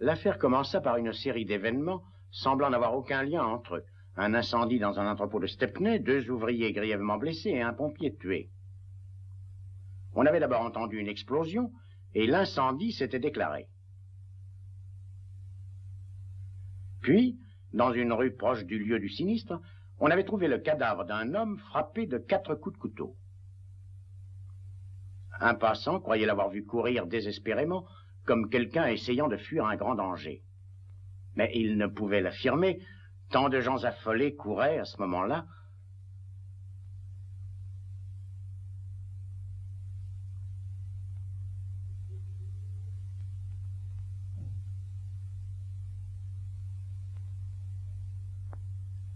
L'affaire commença par une série d'événements semblant n'avoir aucun lien entre eux. Un incendie dans un entrepôt de Stepney, 2 ouvriers grièvement blessés et un pompier tué. On avait d'abord entendu une explosion et l'incendie s'était déclaré. Puis, dans une rue proche du lieu du sinistre, on avait trouvé le cadavre d'un homme frappé de 4 coups de couteau. Un passant croyait l'avoir vu courir désespérément, comme quelqu'un essayant de fuir un grand danger. Mais il ne pouvait l'affirmer, tant de gens affolés couraient à ce moment-là.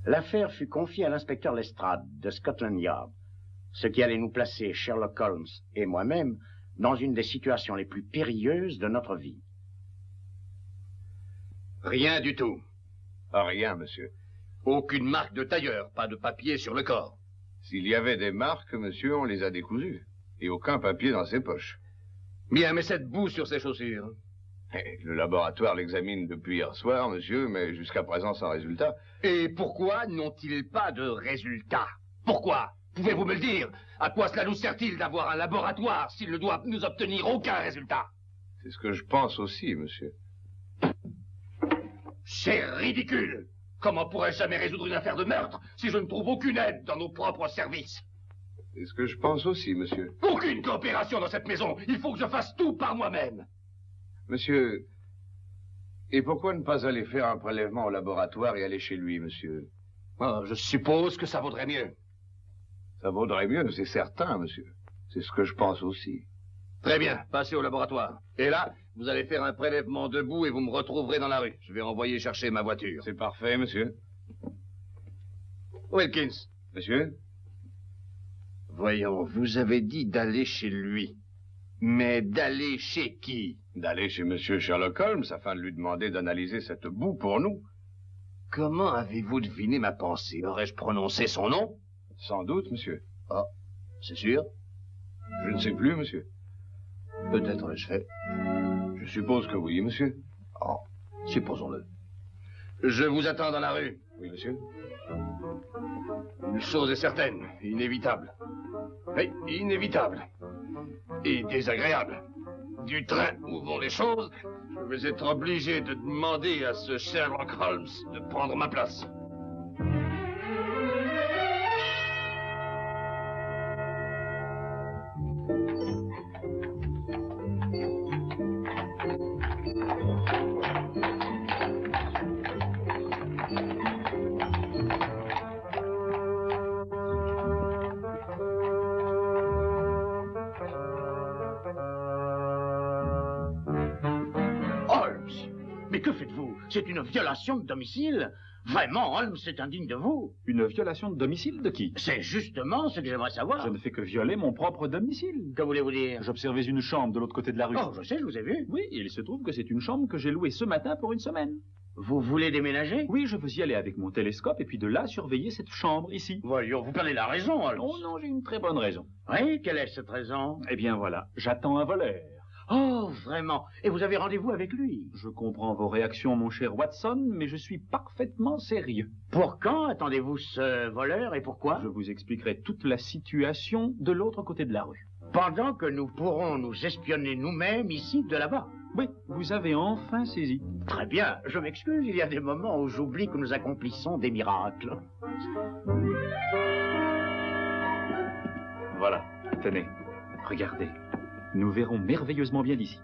L'affaire fut confiée à l'inspecteur Lestrade de Scotland Yard, ce qui allait nous placer, Sherlock Holmes et moi-même, dans une des situations les plus périlleuses de notre vie. Rien du tout. Ah, rien, monsieur. Aucune marque de tailleur, pas de papier sur le corps. S'il y avait des marques, monsieur, on les a décousues. Et aucun papier dans ses poches. Bien, mais cette boue sur ses chaussures. Le laboratoire l'examine depuis hier soir, monsieur, mais jusqu'à présent sans résultat. Et pourquoi n'ont-ils pas de résultat? Pourquoi? Pouvez-vous me le dire? À quoi cela nous sert-il d'avoir un laboratoire s'il ne doit nous obtenir aucun résultat? C'est ce que je pense aussi, monsieur. C'est ridicule! Comment pourrais-je jamais résoudre une affaire de meurtre si je ne trouve aucune aide dans nos propres services? C'est ce que je pense aussi, monsieur. Aucune coopération dans cette maison! Il faut que je fasse tout par moi-même! Monsieur, et pourquoi ne pas aller faire un prélèvement au laboratoire et aller chez lui, monsieur? Oh, je suppose que ça vaudrait mieux. Ça vaudrait mieux, c'est certain, monsieur. C'est ce que je pense aussi. Très bien, passez au laboratoire. Et là, vous allez faire un prélèvement debout et vous me retrouverez dans la rue. Je vais envoyer chercher ma voiture. C'est parfait, monsieur. Wilkins. Monsieur? Voyons, vous avez dit d'aller chez lui. Mais d'aller chez qui? D'aller chez monsieur Sherlock Holmes afin de lui demander d'analyser cette boue pour nous. Comment avez-vous deviné ma pensée? Aurais-je prononcé son nom? Sans doute, monsieur. Ah, c'est sûr? Je ne sais plus, monsieur. Peut-être l'ai-je fait. Je suppose que oui, monsieur. Oh, supposons-le. Je vous attends dans la rue. Oui, monsieur. Une chose est certaine, inévitable. Oui, inévitable. Et désagréable. Du train où vont les choses, je vais être obligé de demander à ce Sherlock Holmes de prendre ma place. Mais que faites-vous? C'est une violation de domicile. Vraiment, Holmes, c'est indigne de vous. Une violation de domicile de qui? C'est justement ce que j'aimerais savoir. Je ne fais que violer mon propre domicile. Que voulez-vous dire? J'observais une chambre de l'autre côté de la rue. Oh, je sais, je vous ai vu. Oui, et il se trouve que c'est une chambre que j'ai louée ce matin pour une semaine. Vous voulez déménager? Oui, je veux y aller avec mon télescope et puis de là surveiller cette chambre ici. Voyons, vous perdez la raison, Holmes. Oh non, j'ai une très bonne raison. Oui, quelle est cette raison? Eh bien voilà, j'attends un voleur. Oh, vraiment? Et vous avez rendez-vous avec lui? Je comprends vos réactions, mon cher Watson, mais je suis parfaitement sérieux. Pour quand attendez-vous ce voleur et pourquoi? Je vous expliquerai toute la situation de l'autre côté de la rue. Pendant que nous pourrons nous espionner nous-mêmes ici de là-bas. Oui, vous avez enfin saisi. Très bien, je m'excuse, il y a des moments où j'oublie que nous accomplissons des miracles. Voilà, tenez, regardez. Nous verrons merveilleusement bien d'ici.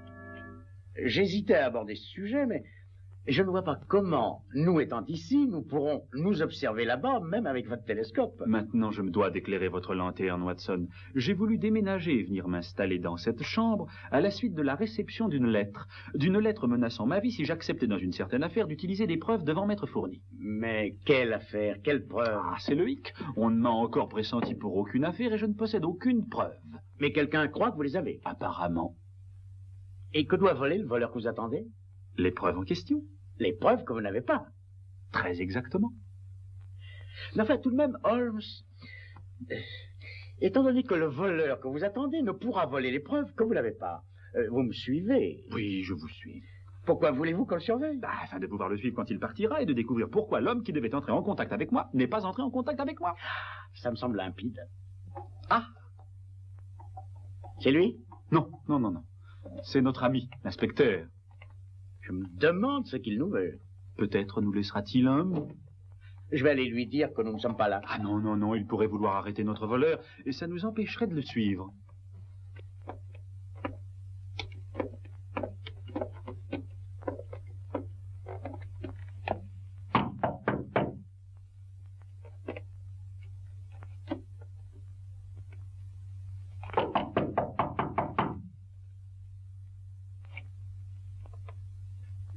J'hésitais à aborder ce sujet, mais je ne vois pas comment, nous étant ici, nous pourrons nous observer là-bas, même avec votre télescope. Maintenant, je me dois d'éclairer votre lanterne, Watson. J'ai voulu déménager et venir m'installer dans cette chambre à la suite de la réception d'une lettre menaçant ma vie si j'acceptais dans une certaine affaire d'utiliser des preuves devant m'être fournies. Mais quelle affaire, quelle preuve? Ah, c'est le hic. On ne m'a encore pressenti pour aucune affaire et je ne possède aucune preuve. Mais quelqu'un croit que vous les avez? Apparemment. Et que doit voler le voleur que vous attendez? Les preuves en question. Les preuves que vous n'avez pas? Très exactement. Mais enfin, tout de même, Holmes, étant donné que le voleur que vous attendez ne pourra voler les preuves que vous n'avez pas, vous me suivez? Oui, je vous suis. Pourquoi voulez-vous qu'on le surveille? Afin de pouvoir le suivre quand il partira et de découvrir pourquoi l'homme qui devait entrer en contact avec moi n'est pas entré en contact avec moi. Ça me semble limpide. Ah! C'est lui? Non. C'est notre ami, l'inspecteur. Je me demande ce qu'il nous veut. Peut-être nous laissera-t-il un mot. Je vais aller lui dire que nous ne sommes pas là. Ah non, il pourrait vouloir arrêter notre voleur et ça nous empêcherait de le suivre.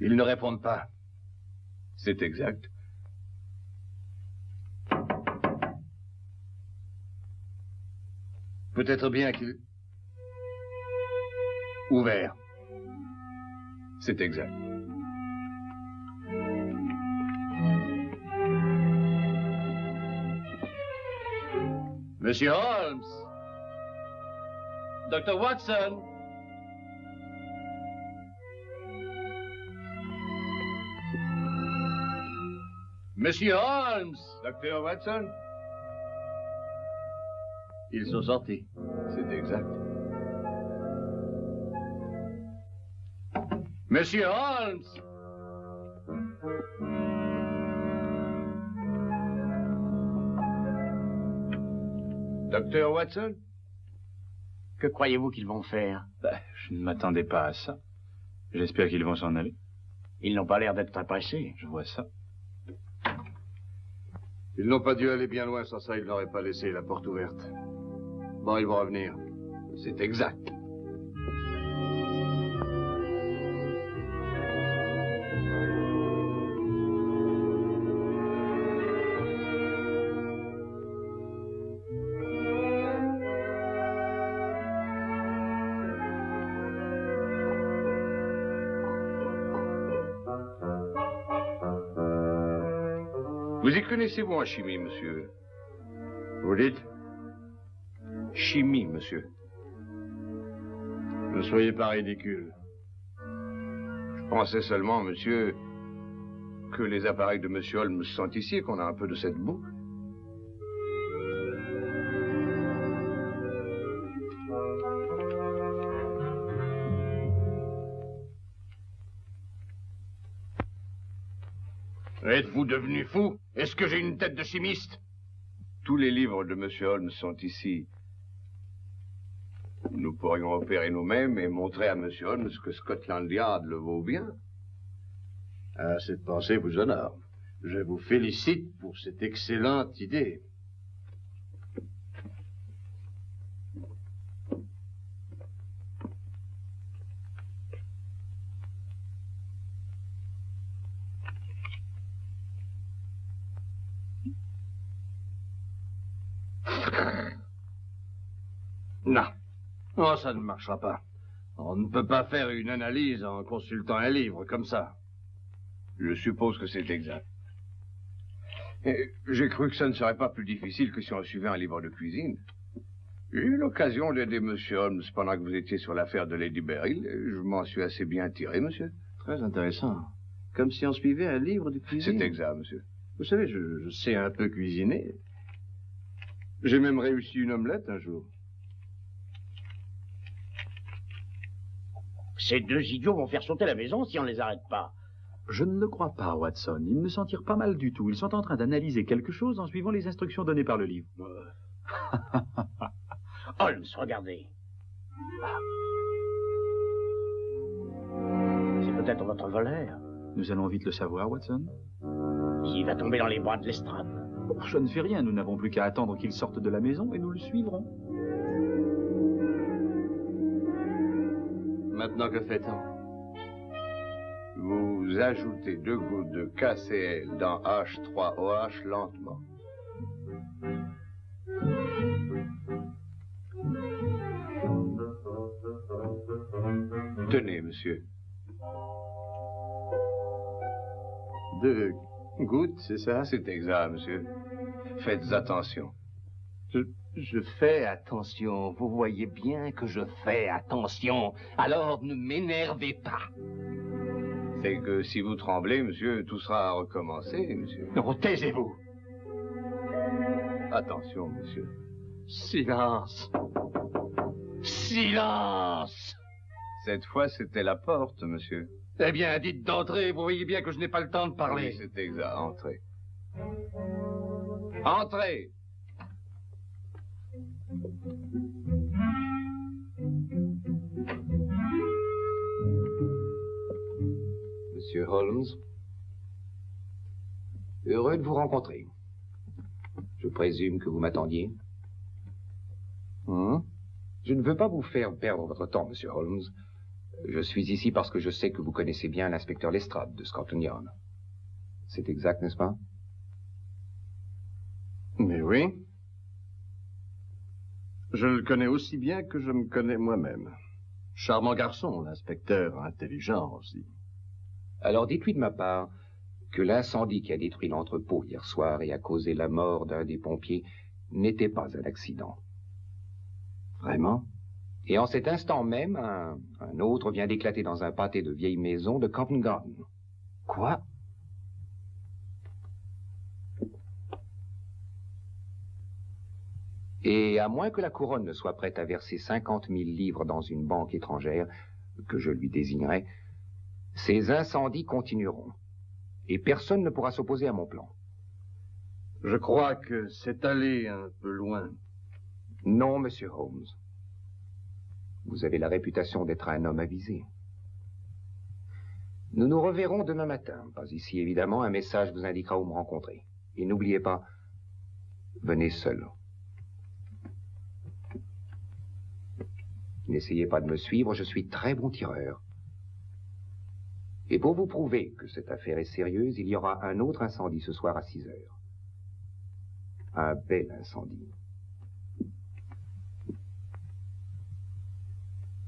Ils ne répondent pas. C'est exact. Peut-être bien qu'ils... Ouvert. C'est exact. Monsieur Holmes. Dr. Watson. Monsieur Holmes. Docteur Watson? Ils sont sortis. C'est exact. Monsieur Holmes. Docteur Watson? Que croyez-vous qu'ils vont faire? Je ne m'attendais pas à ça. J'espère qu'ils vont s'en aller. Ils n'ont pas l'air d'être très pressés. Je vois ça. Ils n'ont pas dû aller bien loin, sans ça, ils n'auraient pas laissé la porte ouverte. Bon, ils vont revenir. C'est exact. Vous y connaissez-vous en chimie, monsieur? Vous dites? Chimie, monsieur. Ne soyez pas ridicule. Je pensais seulement, monsieur, que les appareils de monsieur Holmes sont ici et qu'on a un peu de cette boue. Êtes-vous devenu fou? Est-ce que j'ai une tête de chimiste? Tous les livres de monsieur Holmes sont ici. Nous pourrions opérer nous-mêmes et montrer à monsieur Holmes que Scotland Yard le vaut bien. Ah, cette pensée vous honore. Je vous félicite pour cette excellente idée. Non. Oh, ça ne marchera pas. On ne peut pas faire une analyse en consultant un livre comme ça. Je suppose que c'est exact. J'ai cru que ça ne serait pas plus difficile que si on suivait un livre de cuisine. J'ai eu l'occasion d'aider monsieur Holmes pendant que vous étiez sur l'affaire de Lady Beryl. Je m'en suis assez bien tiré, monsieur. Très intéressant. Comme si on suivait un livre de cuisine. C'est exact, monsieur. Vous savez, je sais un peu cuisiner. J'ai même réussi une omelette un jour. Ces deux idiots vont faire sauter la maison si on ne les arrête pas. Je ne le crois pas, Watson. Ils ne s'en tirent pas mal du tout. Ils sont en train d'analyser quelque chose en suivant les instructions données par le livre. Holmes, regardez. Ah. C'est peut-être votre voleur. Nous allons vite le savoir, Watson. Qui va tomber dans les bras de l'estrade. Oh, je ne fais rien. Nous n'avons plus qu'à attendre qu'il sorte de la maison et nous le suivrons. Maintenant, que fait-on? Vous ajoutez 2 gouttes de KCl dans H3OH lentement. Tenez, monsieur. 2 gouttes, c'est ça? C'est exact, monsieur. Faites attention. Je fais attention. Vous voyez bien que je fais attention. Alors ne m'énervez pas. C'est que si vous tremblez, monsieur, tout sera à recommencer, monsieur. Non, taisez-vous. Attention, monsieur. Silence. Silence. Cette fois, c'était la porte, monsieur. Eh bien, dites d'entrer, vous voyez bien que je n'ai pas le temps de parler. Oui, c'est exact. Entrez. Entrez. Monsieur Holmes, heureux de vous rencontrer. Je présume que vous m'attendiez. Je ne veux pas vous faire perdre votre temps, monsieur Holmes. Je suis ici parce que je sais que vous connaissez bien l'inspecteur Lestrade de Scotland Yard. C'est exact, n'est-ce pas? Mais oui. Je le connais aussi bien que je me connais moi-même. Charmant garçon, l'inspecteur, intelligent aussi. Alors dites-lui de ma part que l'incendie qui a détruit l'entrepôt hier soir et a causé la mort d'un des pompiers n'était pas un accident. Vraiment? Et en cet instant même, un autre vient d'éclater dans un pâté de vieilles maisons de Covent Garden. Quoi? Et à moins que la couronne ne soit prête à verser 50 000 livres dans une banque étrangère, que je lui désignerai, ces incendies continueront. Et personne ne pourra s'opposer à mon plan. Je crois que c'est allé un peu loin. Non, monsieur Holmes. Vous avez la réputation d'être un homme avisé. Nous nous reverrons demain matin. Pas ici, évidemment. Un message vous indiquera où me rencontrer. Et n'oubliez pas, venez seul. N'essayez pas de me suivre, je suis très bon tireur. Et pour vous prouver que cette affaire est sérieuse, il y aura un autre incendie ce soir à 6 heures. Un bel incendie.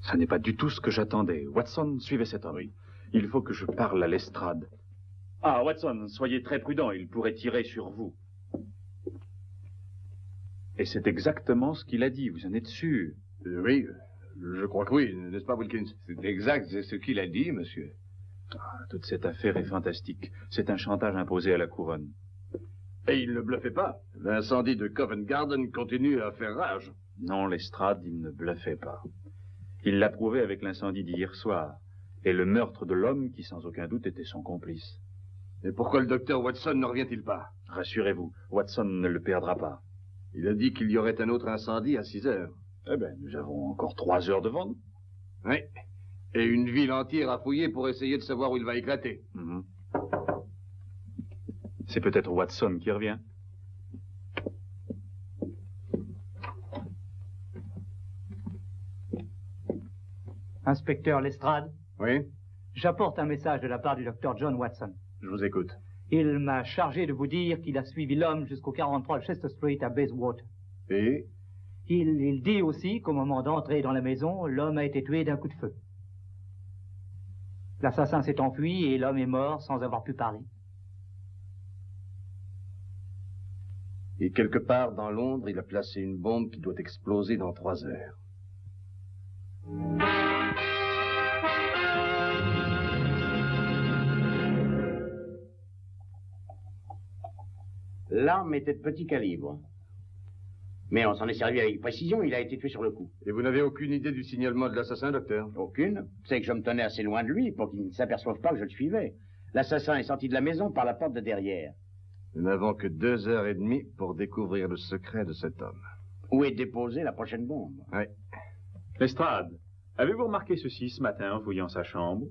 Ça n'est pas du tout ce que j'attendais. Watson, suivez cet homme. Il faut que je parle à Lestrade. Ah, Watson, soyez très prudent, il pourrait tirer sur vous. Et c'est exactement ce qu'il a dit, vous en êtes sûr? Oui, je crois que oui, n'est-ce pas, Wilkins? C'est exact, c'est ce qu'il a dit, monsieur. Ah, toute cette affaire est fantastique. C'est un chantage imposé à la couronne. Et il ne bluffait pas. L'incendie de Covent Garden continue à faire rage. Non, Lestrade, il ne bluffait pas. Il l'a prouvé avec l'incendie d'hier soir et le meurtre de l'homme qui, sans aucun doute, était son complice. Et pourquoi le docteur Watson ne revient-il pas? Rassurez-vous, Watson ne le perdra pas. Il a dit qu'il y aurait un autre incendie à 6 heures. Eh bien, nous avons encore 3 heures devant nous. Oui. Et une ville entière à fouiller pour essayer de savoir où il va éclater. C'est peut-être Watson qui revient. Inspecteur Lestrade, Oui? j'apporte un message de la part du docteur John Watson. Je vous écoute. Il m'a chargé de vous dire qu'il a suivi l'homme jusqu'au 43 Chester Street à Bayswater. Et? Il dit aussi qu'au moment d'entrer dans la maison, l'homme a été tué d'un coup de feu. L'assassin s'est enfui et l'homme est mort sans avoir pu parler. Et quelque part dans Londres, il a placé une bombe qui doit exploser dans 3 heures. L'arme était de petit calibre. Mais on s'en est servi avec précision, il a été tué sur le coup. Et vous n'avez aucune idée du signalement de l'assassin, docteur? Aucune. C'est que je me tenais assez loin de lui pour qu'il ne s'aperçoive pas que je le suivais. L'assassin est sorti de la maison par la porte de derrière. Nous n'avons que 2h30 pour découvrir le secret de cet homme. Où est déposée la prochaine bombe? Oui. Lestrade, avez-vous remarqué ceci ce matin en fouillant sa chambre?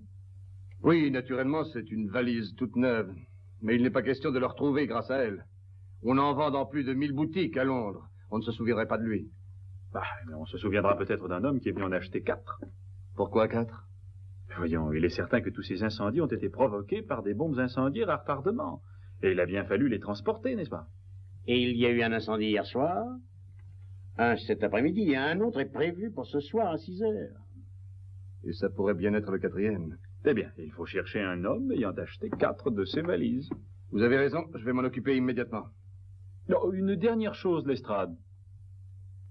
Oui, naturellement, c'est une valise toute neuve. Mais il n'est pas question de le retrouver grâce à elle. On en vend dans plus de 1000 boutiques à Londres. On ne se souviendrait pas de lui. Bah, mais on se souviendra peut-être d'un homme qui est venu en acheter 4. Pourquoi 4? Voyons, il est certain que tous ces incendies ont été provoqués par des bombes incendiaires à retardement. Et il a bien fallu les transporter, n'est-ce pas? Et il y a eu un incendie hier soir, un cet après-midi, et un autre est prévu pour ce soir à 6 heures. Et ça pourrait bien être le 4e. Eh bien, il faut chercher un homme ayant acheté 4 de ces valises. Vous avez raison, je vais m'en occuper immédiatement. Non, une dernière chose, Lestrade.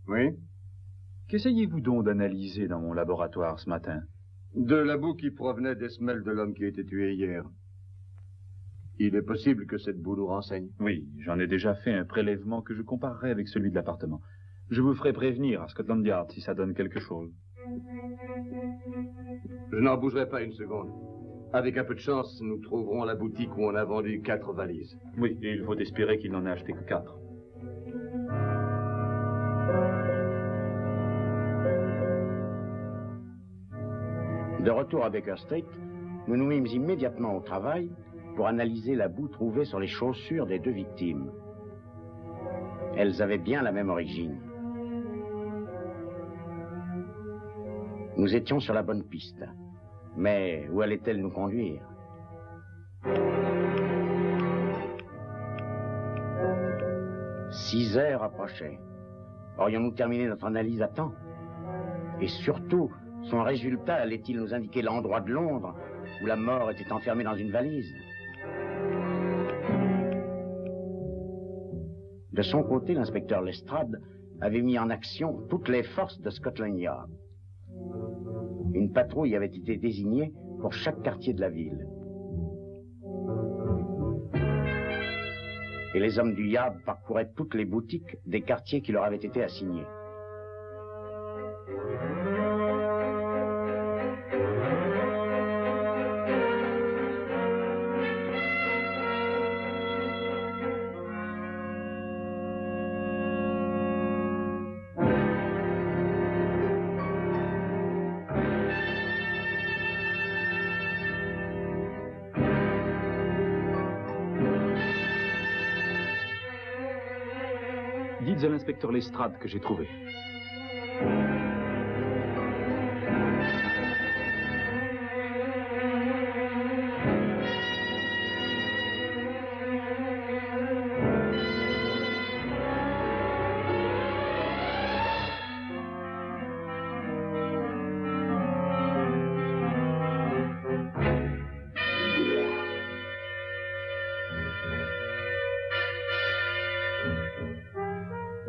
Oui? Qu'essayez-vous donc d'analyser dans mon laboratoire ce matin? De la boue qui provenait des semelles de l'homme qui a été tué hier. Il est possible que cette boue nous renseigne. Oui, j'en ai déjà fait un prélèvement que je comparerai avec celui de l'appartement. Je vous ferai prévenir à Scotland Yard si ça donne quelque chose. Je n'en bougerai pas une seconde. Avec un peu de chance, nous trouverons la boutique où on a vendu 4 valises. Oui, et il faut espérer qu'il n'en a acheté que 4. De retour à Baker Street, nous nous mîmes immédiatement au travail pour analyser la boue trouvée sur les chaussures des 2 victimes. Elles avaient bien la même origine. Nous étions sur la bonne piste. Mais où allait-elle nous conduire? Six heures approchaient. Aurions-nous terminé notre analyse à temps? Et surtout, son résultat allait-il nous indiquer l'endroit de Londres où la mort était enfermée dans une valise? De son côté, l'inspecteur Lestrade avait mis en action toutes les forces de Scotland Yard. Une patrouille avait été désignée pour chaque quartier de la ville. Et les hommes du Yard parcouraient toutes les boutiques des quartiers qui leur avaient été assignés. Dites à l'inspecteur Lestrade que j'ai trouvé.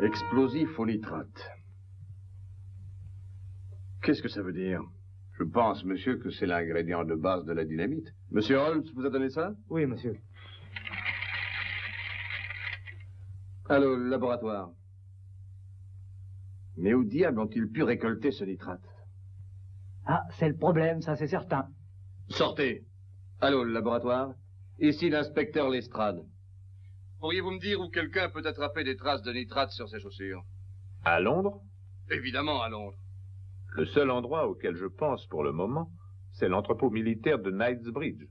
Explosif au nitrate. Qu'est-ce que ça veut dire? Je pense, monsieur, que c'est l'ingrédient de base de la dynamite. Monsieur Holmes vous a donné ça? Oui, monsieur. Allô, le laboratoire. Mais où diable ont-ils pu récolter ce nitrate? Ah, c'est le problème, ça c'est certain. Sortez. Allô, le laboratoire. Ici l'inspecteur Lestrade. Pourriez-vous me dire où quelqu'un peut attraper des traces de nitrate sur ses chaussures? À Londres? Évidemment, à Londres. Le seul endroit auquel je pense pour le moment, c'est l'entrepôt militaire de Knightsbridge.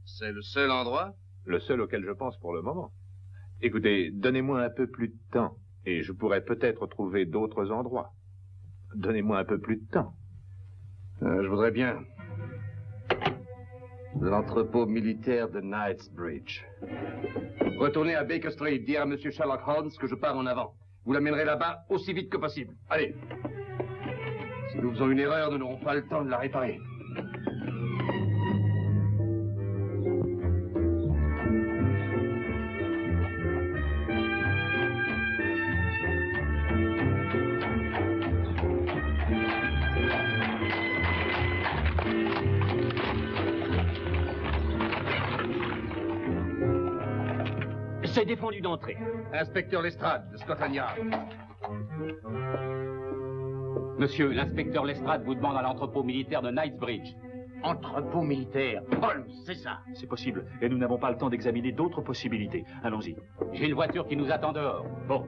C'est le seul endroit? Le seul auquel je pense pour le moment. Écoutez, donnez-moi un peu plus de temps, et je pourrais peut-être trouver d'autres endroits. Donnez-moi un peu plus de temps. Je voudrais bien. L'entrepôt militaire de Knightsbridge. Retournez à Baker Street, dire à M. Sherlock Holmes que je pars en avant. Vous l'amènerez là-bas aussi vite que possible. Allez. Si nous faisons une erreur, nous n'aurons pas le temps de la réparer. C'est défendu d'entrer. Inspecteur Lestrade, de Scotland Yard. Monsieur, l'inspecteur Lestrade vous demande à l'entrepôt militaire de Knightsbridge. Entrepôt militaire. Holmes, c'est ça. C'est possible, et nous n'avons pas le temps d'examiner d'autres possibilités. Allons-y. J'ai une voiture qui nous attend dehors. Bon.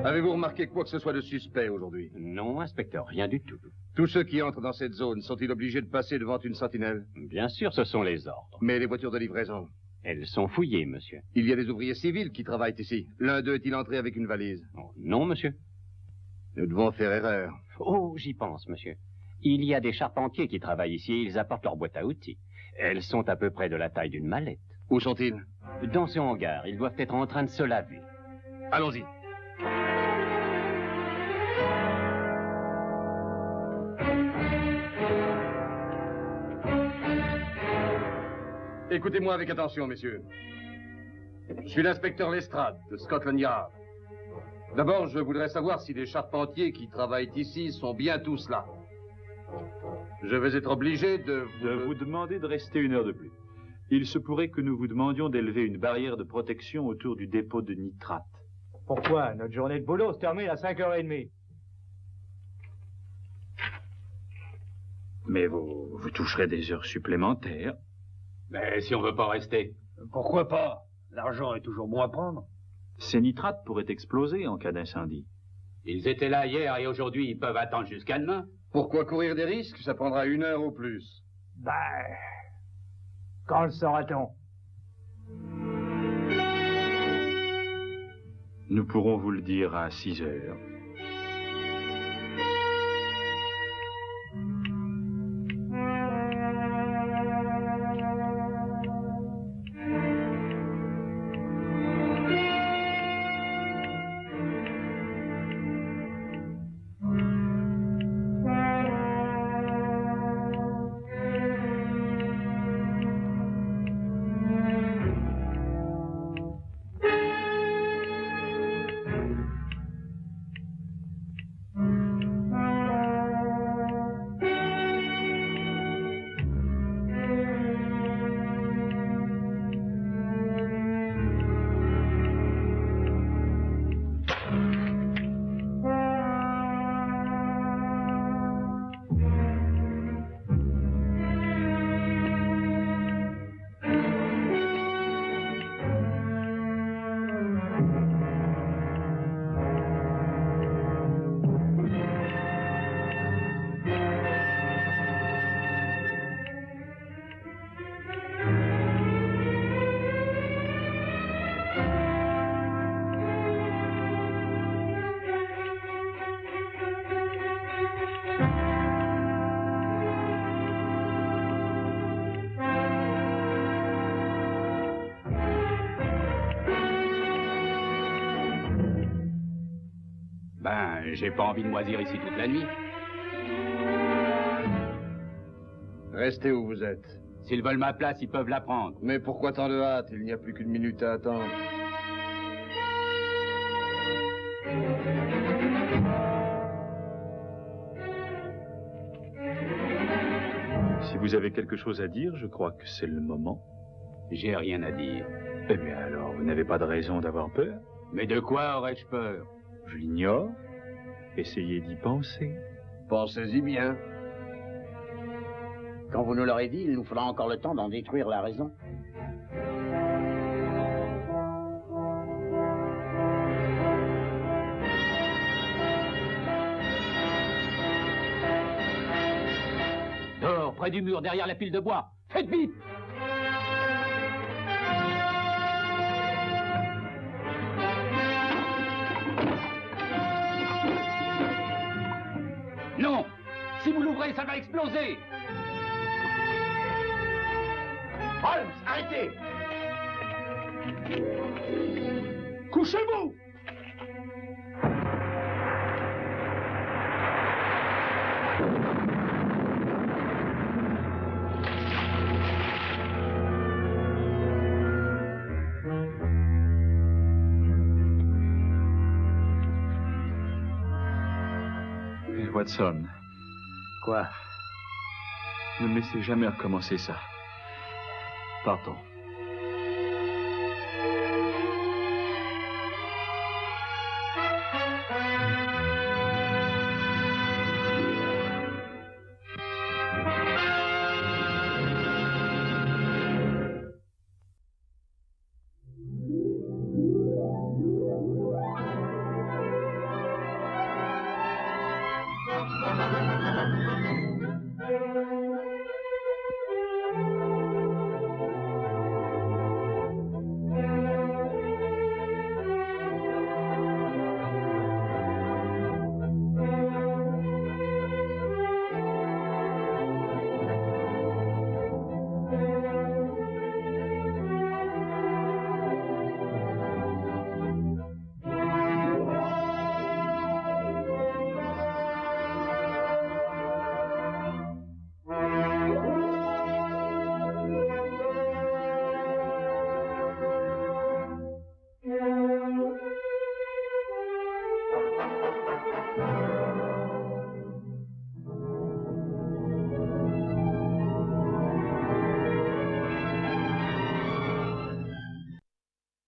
Avez-vous remarqué quoi que ce soit de suspect aujourd'hui? Non, inspecteur, rien du tout. Tous ceux qui entrent dans cette zone sont-ils obligés de passer devant une sentinelle? Bien sûr, ce sont les ordres. Mais les voitures de livraison? Elles sont fouillées, monsieur. Il y a des ouvriers civils qui travaillent ici. L'un d'eux est-il entré avec une valise? Oh, non, monsieur. Nous devons faire erreur. Oh, j'y pense, monsieur. Il y a des charpentiers qui travaillent ici et ils apportent leur boîte à outils. Elles sont à peu près de la taille d'une mallette. Où sont-ils? Dans ce hangar, ils doivent être en train de se laver. Allons-y. Écoutez-moi avec attention, messieurs. Je suis l'inspecteur Lestrade, de Scotland Yard. D'abord, je voudrais savoir si les charpentiers qui travaillent ici sont bien tous là. Je vais être obligé de vous demander de rester 1 heure de plus. Il se pourrait que nous vous demandions d'élever une barrière de protection autour du dépôt de nitrate. Pourquoi? Notre journée de boulot se termine à 5h30. Mais vous toucherez des heures supplémentaires. Mais si on veut pas rester. Pourquoi pas? L'argent est toujours bon à prendre. Ces nitrates pourraient exploser en cas d'incendie. Ils étaient là hier et aujourd'hui, ils peuvent attendre jusqu'à demain. Pourquoi courir des risques? Ça prendra 1 heure au plus. Quand le saura-t-on? Nous pourrons vous le dire à 6 heures. J'ai pas envie de moisir ici toute la nuit. Restez où vous êtes. S'ils veulent ma place, ils peuvent la prendre. Mais pourquoi tant de hâte? Il n'y a plus qu'1 minute à attendre. Si vous avez quelque chose à dire, je crois que c'est le moment. J'ai rien à dire. Eh bien alors, vous n'avez pas de raison d'avoir peur? Mais de quoi aurais-je peur? Je l'ignore. Essayez d'y penser. Pensez-y bien. Quand vous nous l'aurez dit, il nous faudra encore le temps d'en détruire la raison. Dehors, près du mur, derrière la pile de bois. Faites vite! Non! Si vous l'ouvrez, ça va exploser! Holmes, arrêtez! Couchez-vous! Watson. Quoi? Ne me laissez jamais recommencer ça. Partons.